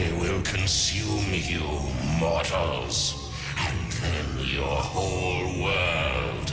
I will consume you, mortals, and then your whole world.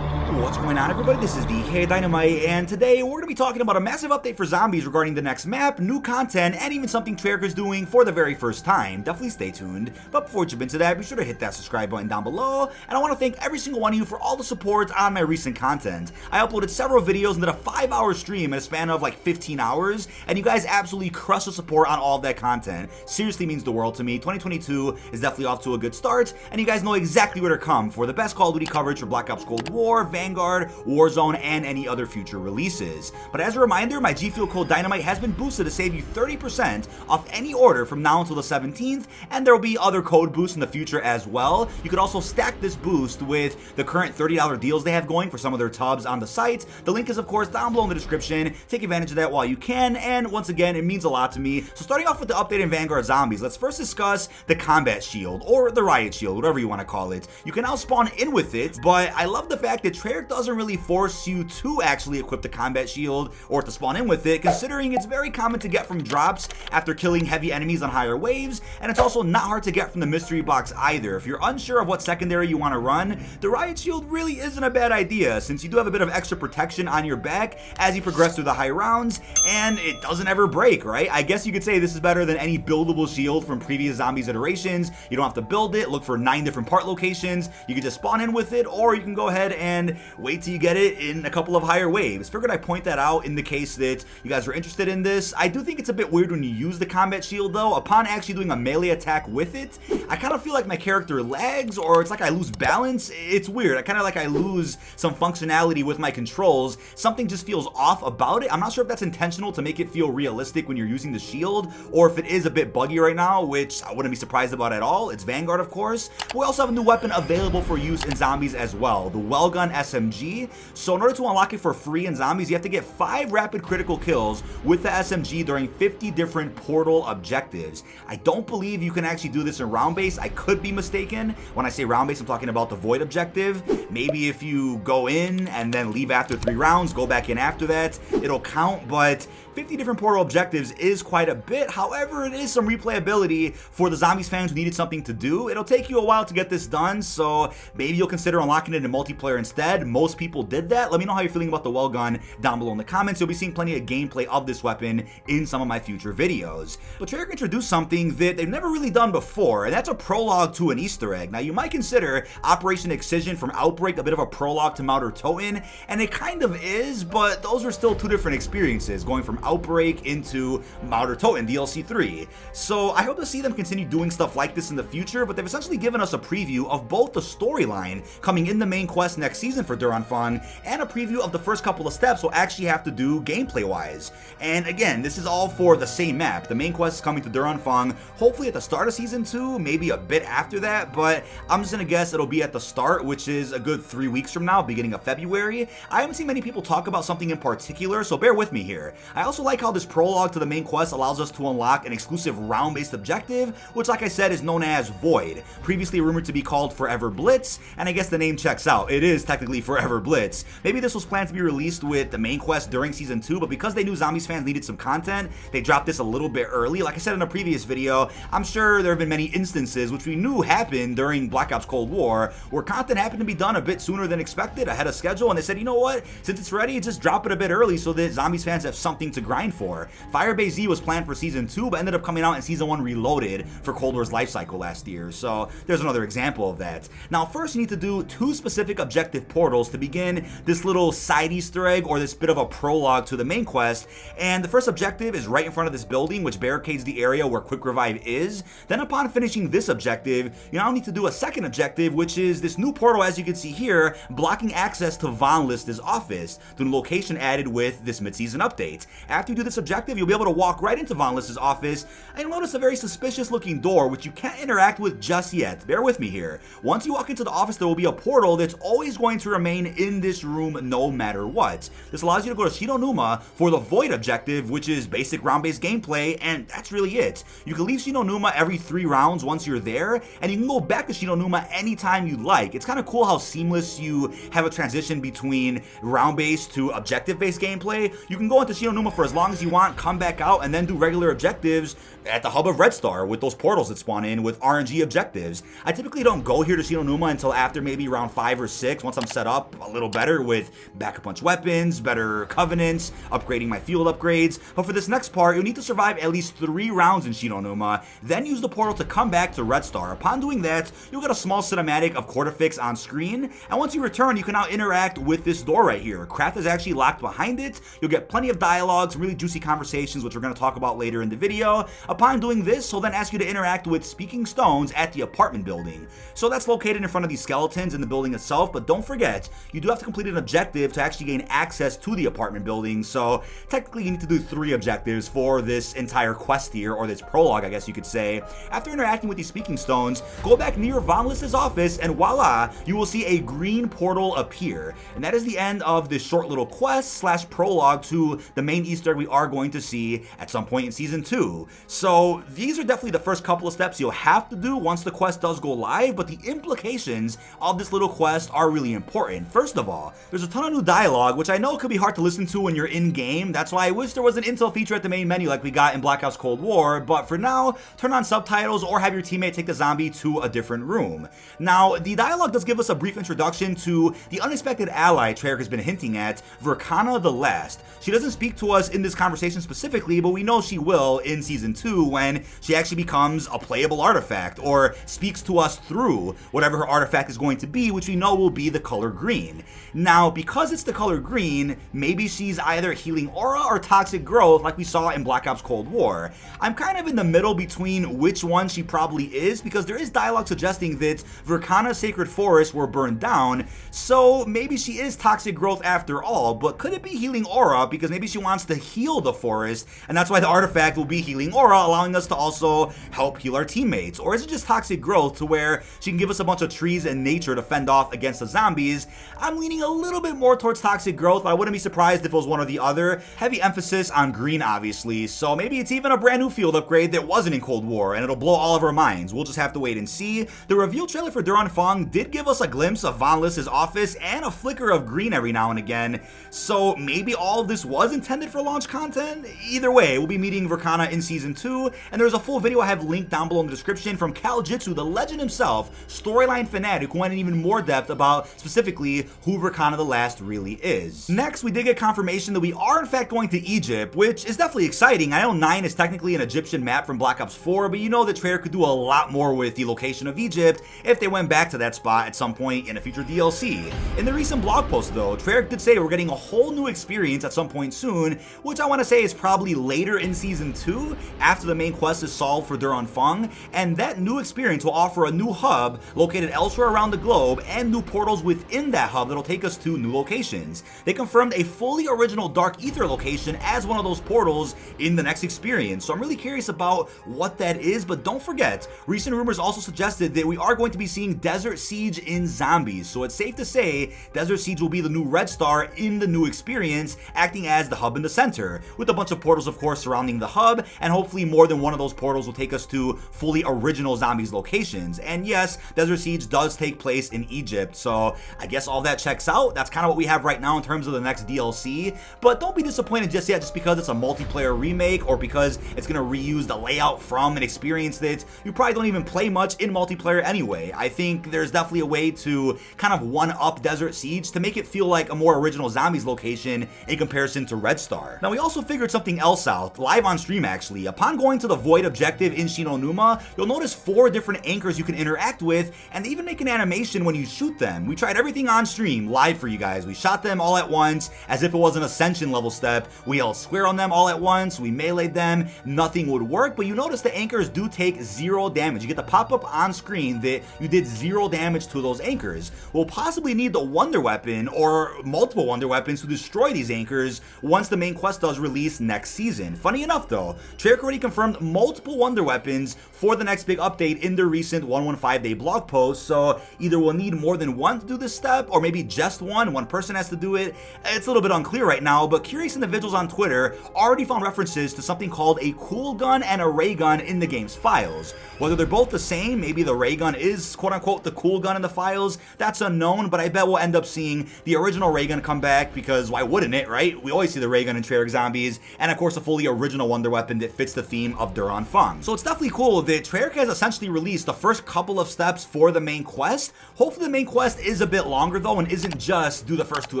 What's going on, everybody? This is dkdynamite, and today we're going to be talking about a massive update for zombies regarding the next map, new content, and even something Treyarch is doing for the very first time. Definitely stay tuned. But before we jump into that, be sure to hit that subscribe button down below, and I want to thank every single one of you for all the support on my recent content. I uploaded several videos and did a 5-hour stream in a span of like 15 hours, and you guys absolutely crushed the support on all of that content. Seriously means the world to me. 2022 is definitely off to a good start, and you guys know exactly where to come for the best Call of Duty coverage for Black Ops Cold War, Vanguard, Warzone, and any other future releases. But as a reminder, my Gfuel code DYNAMITE has been boosted to save you 30% off any order from now until the 17th, and there will be other code boosts in the future as well. You could also stack this boost with the current $30 deals they have going for some of their tubs on the site. The link is, of course, down below in the description. Take advantage of that while you can, and once again, it means a lot to me. So starting off with the update in Vanguard Zombies, let's first discuss the combat shield, or the Riot shield, whatever you want to call it. You can now spawn in with it, but I love the fact that Treyarch doesn't really force you to actually equip the combat shield or to spawn in with it, considering it's very common to get from drops after killing heavy enemies on higher waves, and it's also not hard to get from the mystery box either. If you're unsure of what secondary you want to run, the Riot shield really isn't a bad idea, since you do have a bit of extra protection on your back as you progress through the high rounds, and it doesn't ever break, right? I guess you could say this is better than any buildable shield from previous Zombies iterations. You don't have to build it, look for 9 different part locations, you can just spawn in with it, or you can go ahead and wait till you get it in a couple of higher waves. Figured I'd point that out in the case that you guys are interested in this. I do think it's a bit weird when you use the combat shield though. Upon actually doing a melee attack with it, I kind of feel like my character lags, or it's like I lose balance. It's weird. I kind of like I lose some functionality with my controls. Something just feels off about it. I'm not sure if that's intentional to make it feel realistic when you're using the shield, or if it is a bit buggy right now, which I wouldn't be surprised about at all. It's Vanguard, of course. But we also have a new weapon available for use in zombies as well, the Wellgun SMG. So in order to unlock it for free in zombies, you have to get 5 rapid critical kills with the SMG during 50 different portal objectives. I don't believe you can actually do this in round base. I could be mistaken. When I say round base, I'm talking about the void objective. Maybe if you go in and then leave after 3 rounds, go back in after that, it'll count, but 50 different portal objectives is quite a bit. However, it is some replayability for the zombies fans who needed something to do. It'll take you a while to get this done, so maybe you'll consider unlocking it in multiplayer instead. Most people did that. Let me know how you're feeling about the Wellgun down below in the comments. You'll be seeing plenty of gameplay of this weapon in some of my future videos. But Treyarch introduced something that they've never really done before, and that's a prologue to an Easter egg. Now, you might consider Operation Excision from Outbreak a bit of a prologue to Mount or Toten, and it kind of is, but those are still 2 different experiences, going from Outbreak into Mount or Toten DLC 3. So I hope to see them continue doing stuff like this in the future, but they've essentially given us a preview of both the storyline coming in the main quest next season for Anfang, and a preview of the first couple of steps we'll actually have to do gameplay wise. And again, this is all for the same map. The main quest is coming to Anfang hopefully at the start of season 2, maybe a bit after that, but I'm just gonna guess it'll be at the start, which is a good 3 weeks from now, beginning of February. I haven't seen many people talk about something in particular, so bear with me here. I also like how this prologue to the main quest allows us to unlock an exclusive round-based objective, which, like I said, is known as Void, previously rumored to be called Forever Blitz, and I guess the name checks out. It is technically Forever Blitz. Maybe this was planned to be released with the main quest during season 2, but because they knew zombies fans needed some content, they dropped this a little bit early. Like I said in a previous video, I'm sure there have been many instances, which we knew happened during Black Ops Cold War, where content happened to be done a bit sooner than expected, ahead of schedule, and they said, you know what, since it's ready, just drop it a bit early so that zombies fans have something to grind for. Firebase Z was planned for season 2, but ended up coming out in season 1 Reloaded for Cold War's lifecycle last year, so there's another example of that. Now, first you need to do 2 specific objective portals to begin this little side Easter egg, or this bit of a prologue to the main quest, and the first objective is right in front of this building, which barricades the area where Quick Revive is. Then upon finishing this objective, you now need to do a second objective, which is this new portal, as you can see here, blocking access to Von Lista's office, the location added with this mid-season update. After you do this objective, you'll be able to walk right into Von List's office, and you'll notice a very suspicious looking door, which you can't interact with just yet. Bear with me here. Once you walk into the office, there will be a portal that's always going to remain in this room no matter what. This allows you to go to Shido Numa for the Void objective, which is basic round-based gameplay, and that's really it. You can leave Shido Numa every 3 rounds once you're there, and you can go back to Shido Numa anytime you like. It's kind of cool how seamless you have a transition between round-based to objective-based gameplay. You can go into Shido Numa for as long as you want, come back out, and then do regular objectives at the hub of Red Star with those portals that spawn in with RNG objectives. I typically don't go here to Shido Numa until after maybe round 5 or 6, once I'm set up a little better with back a punch weapons, better covenants, upgrading my field upgrades. But for this next part, you'll need to survive at least 3 rounds in Shido Numa, then use the portal to come back to Red Star. Upon doing that, you'll get a small cinematic of Cortifix on screen, and once you return, you can now interact with this door right here. Craft is actually locked behind it. You'll get plenty of dialogue, some really juicy conversations, which we're going to talk about later in the video. Upon doing this, he'll then ask you to interact with Speaking Stones at the apartment building. So that's located in front of these skeletons in the building itself, but don't forget, you do have to complete an objective to actually gain access to the apartment building, so technically you need to do 3 objectives for this entire quest here, or this prologue, I guess you could say. After interacting with these Speaking Stones, go back near Von List's office, and voila, you will see a green portal appear. And that is the end of this short little quest / prologue to the main Easter egg we are going to see at some point in Season 2. So these are definitely the first couple of steps you'll have to do once the quest does go live, but the implications of this little quest are really important. First of all, there's a ton of new dialogue, which I know could be hard to listen to when you're in-game. That's why I wish there was an intel feature at the main menu like we got in Black Ops Cold War, but for now, turn on subtitles or have your teammate take the zombie to a different room. Now, the dialogue does give us a brief introduction to the unexpected ally Treyarch has been hinting at, Vercanna the Last. She doesn't speak to us in this conversation specifically, but we know she will in Season 2 when she actually becomes a playable artifact, or speaks to us through whatever her artifact is going to be, which we know will be the color green. Now, because it's the color green, maybe she's either healing aura or toxic growth like we saw in Black Ops Cold War. I'm kind of in the middle between which one she probably is, because there is dialogue suggesting that Vercanna's sacred forests were burned down, so maybe she is toxic growth after all. But could it be healing aura, because maybe she wants to heal the forest, and that's why the artifact will be healing aura, allowing us to also help heal our teammates? Or is it just toxic growth to where she can give us a bunch of trees and nature to fend off against the zombies? I'm leaning a little bit more towards toxic growth, but I wouldn't be surprised if it was one or the other. Heavy emphasis on green, obviously, so maybe it's even a brand new field upgrade that wasn't in Cold War, and it'll blow all of our minds. We'll just have to wait and see. The reveal trailer for Anfang did give us a glimpse of Von List's office and a flicker of green every now and again, so maybe all of this was intended for launch content? Either way, we'll be meeting Vercanna in Season 2, and there's a full video I have linked down below in the description from Cal Jitsu, the legend himself, storyline fanatic, who went in even more depth about specifically who Vercanna the Last really is. Next, we did get confirmation that we are in fact going to Egypt, which is definitely exciting. I know 9 is technically an Egyptian map from Black Ops 4, but you know that Treyarch could do a lot more with the location of Egypt if they went back to that spot at some point in a future DLC. In the recent blog post though, Treyarch did say we're getting a whole new experience at some point soon, which I want to say is probably later in Season 2, after the main quest is solved for Anfang, and that new experience will offer a new hub located elsewhere around the globe and new portals within that hub that'll take us to new locations. They confirmed a fully original Dark Ether location as one of those portals in the next experience, so I'm really curious about what that is. But don't forget, recent rumors also suggested that we are going to be seeing Desert Siege in zombies, so it's safe to say Desert Siege will be the new Red Star in the new experience, acting as the hub in the center, with a bunch of portals of course surrounding the hub, and hopefully more than one of those portals will take us to fully original zombies locations. And yes, Desert Siege does take place in Egypt, so I guess all that checks out. That's kind of what we have right now in terms of the next DLC, but don't be disappointed just yet just because it's a multiplayer remake or because it's going to reuse the layout from an experience that you probably don't even play much in multiplayer anyway. I think there's definitely a way to kind of one-up Desert Siege to make it feel like a more original zombies location in comparison to Red Star. Now, we also figured something else out, live on stream actually. Upon going to the Void objective in Shido Numa, you'll notice 4 different anchors you can interact with, and they even make an animation when you shoot them. We tried everything on stream, live for you guys. We shot them all at once, as if it was an Ascension level step. We held square on them all at once, we meleeed them, nothing would work, but you notice the anchors do take 0 damage. You get the pop-up on screen that you did 0 damage to those anchors. We'll possibly need the Wonder Weapon, or multiple Wonder Weapons, to destroy these anchors once the main quest does release next season. Funny enough though, Treyarch already confirmed multiple wonder weapons for the next big update in their recent 115-day blog post, so either we'll need more than one to do this step, or maybe just one person has to do it. It's a little bit unclear right now, but curious individuals on Twitter already found references to something called a cool gun and a ray gun in the game's files. Whether they're both the same, maybe the ray gun is quote-unquote the cool gun in the files, that's unknown, but I bet we'll end up seeing the original ray gun come back, because why wouldn't it, right? We always see the ray gun in Treyarch Zombies, and of course a fully original wonder weapon that fits the theme of Anfang. So it's definitely cool that Treyarch has essentially released the first couple of steps for the main quest. Hopefully the main quest is a bit longer though, and isn't just do the first 2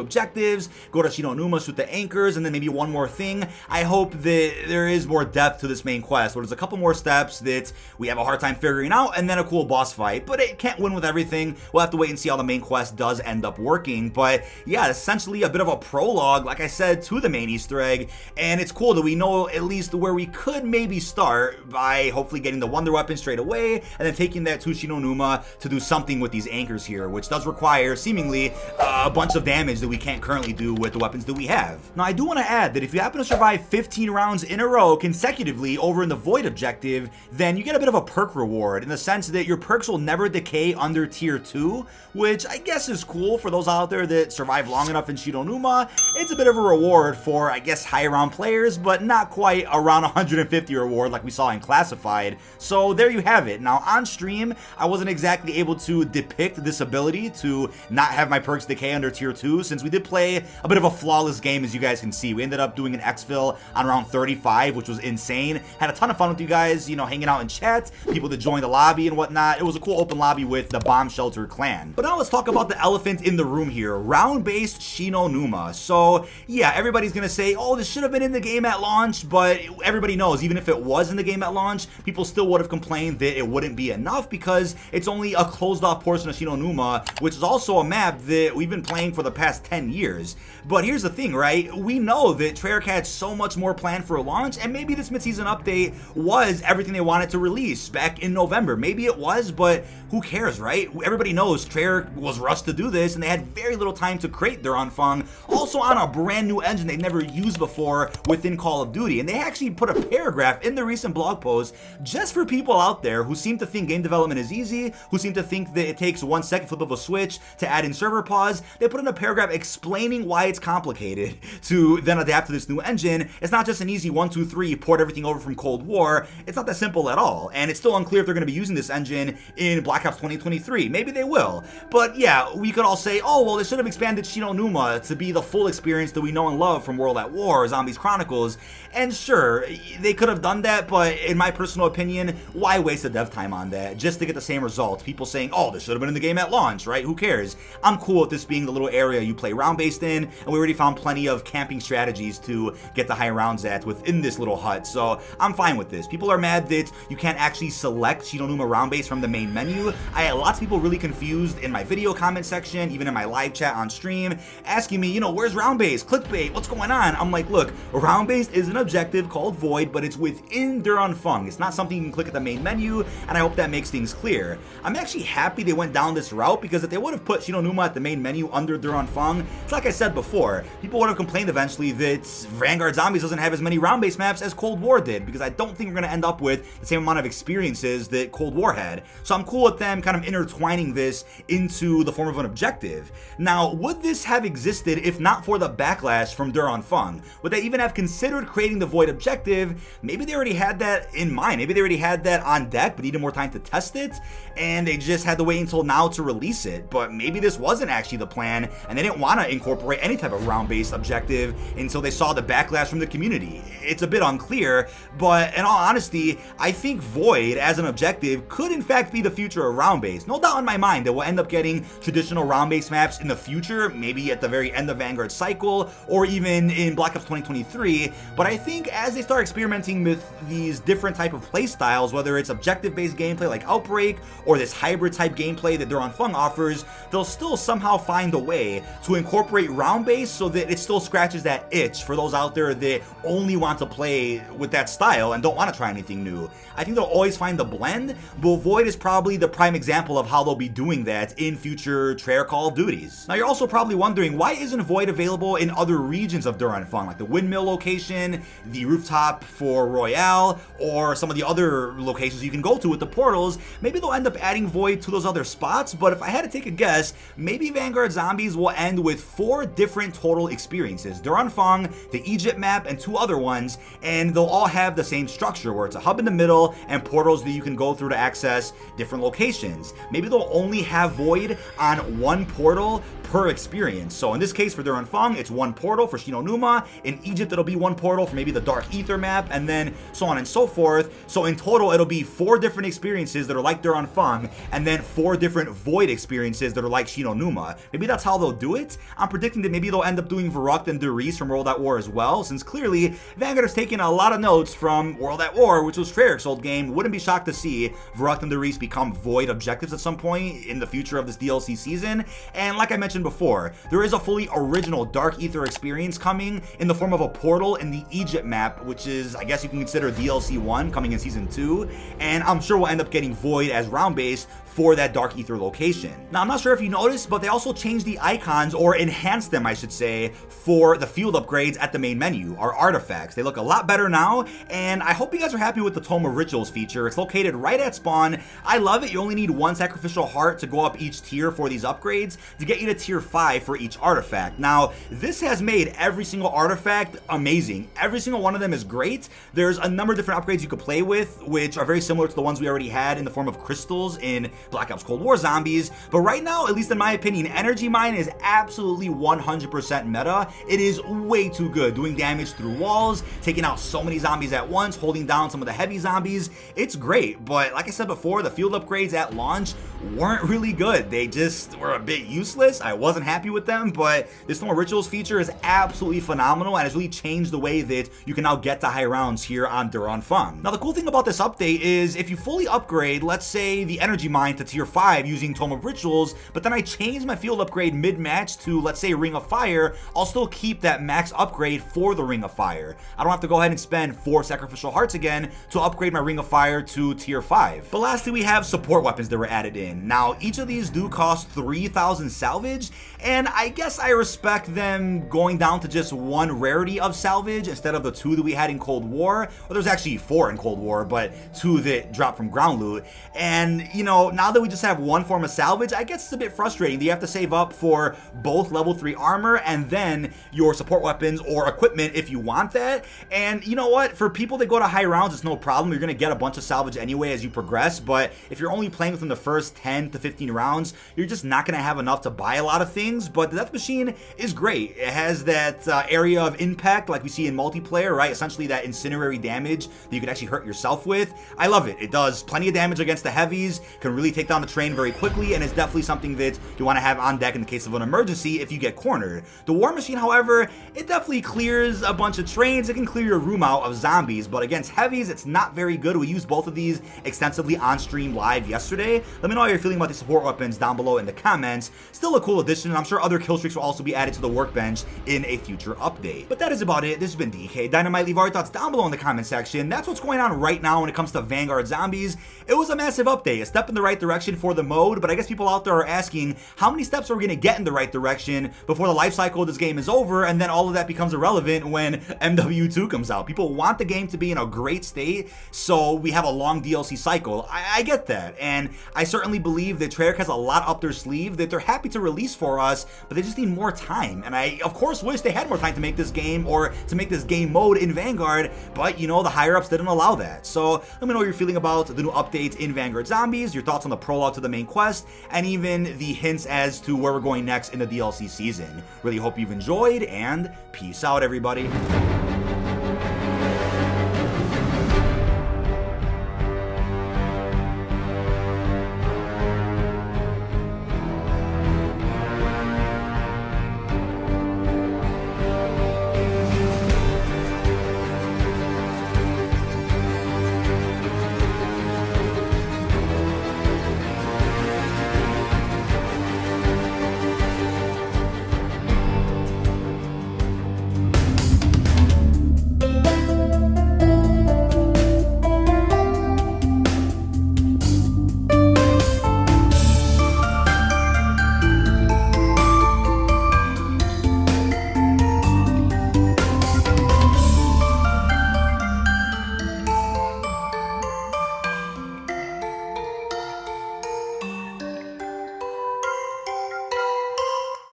objectives, go to Numa, shoot the anchors, and then maybe one more thing. I hope that there is more depth to this main quest, where there's a couple more steps that we have a hard time figuring out, and then a cool boss fight, but it can't win with everything. We'll have to wait and see how the main quest does end up working, but yeah, essentially a bit of a prologue, like I said, to the main Easter egg, and it's cool that we know at least where we could maybe start by hopefully getting the wonder weapon straight away, and then taking that to Numa to do something with these anchors here, which does require seemingly a bunch of damage that we can't currently do with the weapons that we have. Now I do want to add that if you happen to survive 15 rounds in a row consecutively over in the Void objective, then you get a bit of a perk reward, in the sense that your perks will never decay under tier 2, which I guess is cool for those out there that survive long enough in Numa. It's a bit of a reward for, I guess, high round players, but not quite around 150 reward like we saw in Classified. So there you have it. Now on stream, I wasn't exactly able to depict this ability to not have my perks decay under tier 2, since we did play a bit of a flawless game, as you guys can see. We ended up doing an Xfill on round 35, which was insane. Had a ton of fun with you guys, you know, hanging out in chat, people that joined the lobby and whatnot. It was a cool open lobby with the Bomb Shelter clan. But now let's talk about the elephant in the room here, round-based Numa. So yeah, everybody's gonna say, oh, this should have been in the game at launch, but everybody knows, even if it was in the game at launch, people still would have complained that it wouldn't be enough, because it's only a closed-off portion of Numa, which is also a map that we've been playing for the past 10 years. But here's the thing, right? We know that Treyarch had so much more planned for a launch, and maybe this mid-season update was everything they wanted to release back in November. Maybe it was, but who cares, right? Everybody knows Treyarch was rushed to do this, and they had very little time to create their Anfang, also on a brand new engine they've never used before within Call of Duty. And they actually put a paragraph in the recent blog post just for people out there who seem to think game development is easy, who seem to think that it takes 1 second flip of a switch to add in server pause. They put in a paragraph explaining why it's complicated to then adapt to this new engine. It's not just an easy 1, 2, 3, port everything over from Cold War. It's not that simple at all, and it's still unclear if they're going to be using this engine in Black Ops 2023. Maybe they will, but yeah, we could all say, oh, well, they should have expanded Numa to be the full experience that we know and love from World at War, Zombies Chronicles, and sure, they could have done that, but in my personal opinion, why waste the dev time on that just to get the same result? People saying, oh, this should have been in the game at launch, right? Who cares? I'm cool with this being the little area you play round-based in, and we already found plenty of camping strategies to get the high rounds at within this little hut, so I'm fine with this. People are mad that you can't actually select Numa round-based from the main menu. I had lots of people really confused in my video comment section, even in my live chat on stream, asking me, you know, where's round-based? Clickbait, what's going on? I'm like, look, round-based is an objective called Void, but it's within Anfang. It's not something you can click at the main menu, and I hope that makes things clear. I'm actually happy they went down this route, because if they would have put Numa at the main menu under Anfang, it's like I said before, people would have complained eventually that Vanguard Zombies doesn't have as many round-based maps as Cold War did, because I don't think we're going to end up with the same amount of experiences that Cold War had. So I'm cool with them kind of intertwining this into the form of an objective. Now, would this have existed if not for the backlash from Anfang? Would they even have considered creating the Void objective? Maybe they already had that in mind. Maybe they already had that on deck, but needed more time to test it, and they just had to wait until now to release it. But maybe this wasn't actually the plan, and they didn't want to incorporate any type of round-based objective until they saw the backlash from the community. It's a bit unclear, but in all honesty, I think Void as an objective could in fact be the future of round-based. No doubt in my mind that we'll end up getting traditional round-based maps in the future, maybe at the very end of Vanguard's cycle, or even in Black Ops 2023, but I think as they start experimenting with these different type of play styles, whether it's objective-based gameplay like Outbreak, or this hybrid-type gameplay that Anfang offers, they'll still somehow find a way to incorporate round-based so that it still scratches that itch for those out there that only want to play with that style and don't want to try anything new. I think they'll always find the blend, but Void is probably the prime example of how they'll be doing that in future Treyarch Call of Duties. Now you're also probably wondering, why isn't Void available in other regions of Anfang? Anfang, like the windmill location, the rooftop for Royale, or some of the other locations you can go to with the portals. Maybe they'll end up adding Void to those other spots, but if I had to take a guess, maybe Vanguard Zombies will end with 4 different total experiences. They're Anfang, the Egypt map, and 2 other ones, and they'll all have the same structure where it's a hub in the middle and portals that you can go through to access different locations. Maybe they'll only have Void on 1 portal per experience. So in this case, for their Anfang, it's 1 portal for Numa. In Egypt, it'll be 1 portal for maybe the Dark Ether map, and then so on and so forth. So in total, it'll be 4 different experiences that are like their Anfang, and then 4 different Void experiences that are like Numa. Maybe that's how they'll do it. I'm predicting that maybe they'll end up doing Vercanna and Derice from World at War as well, since clearly Vanguard has taken a lot of notes from World at War, which was Treyarch's old game. Wouldn't be shocked to see Vercanna and Derice become Void objectives at some point in the future of this DLC season. And like I mentioned before, there is a fully original Dark Ether experience coming in the form of a portal in the Egypt map, which is, I guess you can consider DLC 1 coming in Season 2, and I'm sure we'll end up getting Void as round-based for that Dark Ether location. Now, I'm not sure if you noticed, but they also changed the icons, or enhanced them, I should say, for the field upgrades at the main menu, our artifacts. They look a lot better now, and I hope you guys are happy with the Tome of Rituals feature. It's located right at spawn. I love it. You only need 1 sacrificial heart to go up each tier for these upgrades to get you to tier 5 for each artifact. Now, this has made every single artifact amazing. Every single one of them is great. There's a number of different upgrades you could play with, which are very similar to the ones we already had in the form of crystals in Black Ops Cold War Zombies, but right now, at least in my opinion, Energy Mine is absolutely 100% meta. It is way too good, doing damage through walls, taking out so many zombies at once, holding down some of the heavy zombies. It's great, but like I said before, the field upgrades at launch weren't really good. They just were a bit useless. I wasn't happy with them, but this Tome of Rituals feature is absolutely phenomenal and has really changed the way that you can now get to high rounds here on Anfang. Now, the cool thing about this update is if you fully upgrade, let's say the Energy Mine to tier 5 using Tome of Rituals, but then I change my field upgrade mid-match to, let's say, Ring of Fire, I'll still keep that max upgrade for the Ring of Fire. I don't have to go ahead and spend 4 sacrificial hearts again to upgrade my Ring of Fire to tier 5. But lastly, we have support weapons that were added in. Now, each of these do cost 3,000 salvage, and I guess I respect them going down to just 1 rarity of salvage instead of the 2 that we had in Cold War. Well, there's actually 4 in Cold War, but 2 that dropped from ground loot. And, you know, now that we just have 1 form of salvage, I guess it's a bit frustrating that you have to save up for both level 3 armor and then your support weapons or equipment if you want that. And you know what? For people that go to high rounds, it's no problem. You're going to get a bunch of salvage anyway as you progress, but if you're only playing within the first 10 to 15 rounds, you're just not going to have enough to buy a lot of things. But the DeathMachine is great. It has that area of impact like we see in multiplayer, right? Essentially that incinerary damage that you can actually hurt yourself with. I love it. It does plenty of damage against the heavies, can really take down the train very quickly, and it's definitely something that you want to have on deck in the case of an emergency if you get cornered. The WarMachine, however, it definitely clears a bunch of trains. It can clear your room out of zombies, but against heavies, it's not very good. We used both of these extensively on stream live yesterday. Let me know how you're feeling about the support weapons down below in the comments. Still a cool addition, and I'm sure other kill streaks will also be added to the workbench in a future update. But that is about it. This has been dkdynamite. Leave our thoughts down below in the comment section. That's what's going on right now when it comes to Vanguard Zombies. It was a massive update, a step in the right direction for the mode, but I guess people out there are asking, how many steps are we going to get in the right direction before the life cycle of this game is over, and then all of that becomes irrelevant when MW2 comes out? People want the game to be in a great state, so we have a long DLC cycle. I get that, and I certainly believe that Treyarch has a lot up their sleeve that they're happy to release for us, but they just need more time, and I, of course, wish they had more time to make this game, or to make this game mode in Vanguard, but, you know, the higher-ups didn't allow that. So let me know what you're feeling about the new updates in Vanguard Zombies, your thoughts on the prologue to the main quest, and even the hints as to where we're going next in the DLC season. Really hope you've enjoyed, and peace out, everybody.